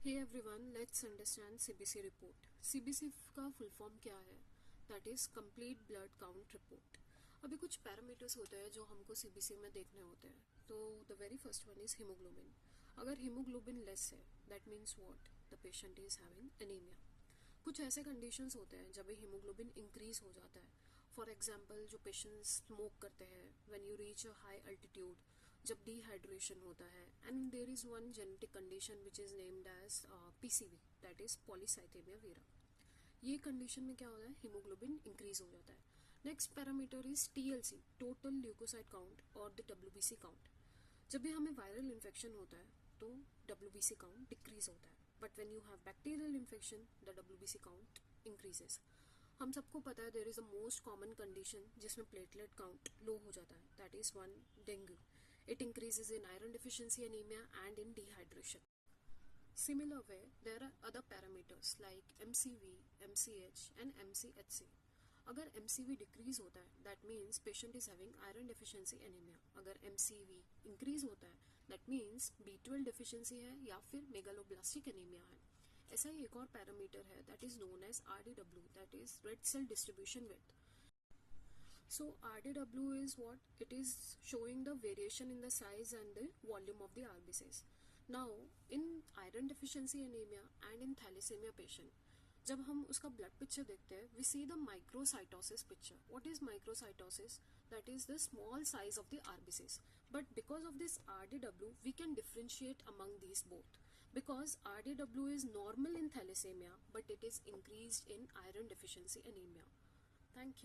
Hey everyone, let's understand CBC report. CBC का full form क्या है? That is complete blood count report. अभी कुछ पैरामीटर्स होते हैं जो हमको सीबीसी में देखने होते हैं। तो the very first one is haemoglobin. अगर हीमोग्लोबिन लेस है, that means what? The patient is having anaemia. कुछ ऐसे कंडीशंस होते हैं जब हीमोग्लोबिन इंक्रीज हो जाता है। फॉर एग्जाम्पल, जो पेशेंट्स स्मोक करते हैं, when you reach a high altitude, जब डिहाइड्रेशन होता है, and there is one genetic condition which is named as PCV, that is polycythaemia vera. ये कंडीशन में क्या होता है? हीमोग्लोबिन इंक्रीज हो जाता है। Next parameter is TLC, total leukocyte count और द डब्ल्यूबीसी काउंट। जब भी हमें वायरल इन्फेक्शन होता है तो डब्ल्यूबीसी काउंट डिक्रीज होता है, but when you have bacterial infection the WBC count increases. हम सबको पता है there is a most common condition जिसमें प्लेटलेट काउंट लो हो जाता है, that is one dengue. It increases in iron deficiency anaemia and in dehydration. Similar way, there are other parameters like MCV, MCH and MCHC. अगर MCV decrease होता है, that means patient is having iron deficiency anaemia. अगर MCV increase होता है, that means B12 deficiency है या फिर megaloblastic anaemia है। ऐसा ही एक और पैरामीटर है that is known as RDW, that is red cell distribution width. So RDW is what? It is showing the variation in the size and the volume of the RBCs. Now, in iron deficiency anemia and in thalassemia patient, जब हम उसका blood picture देखते हैं, we see the microcytosis picture. What is microcytosis? That is the small size of the RBCs. But because of this RDW, we can differentiate among these both. Because RDW is normal in thalassemia, but it is increased in iron deficiency anemia. Thank you.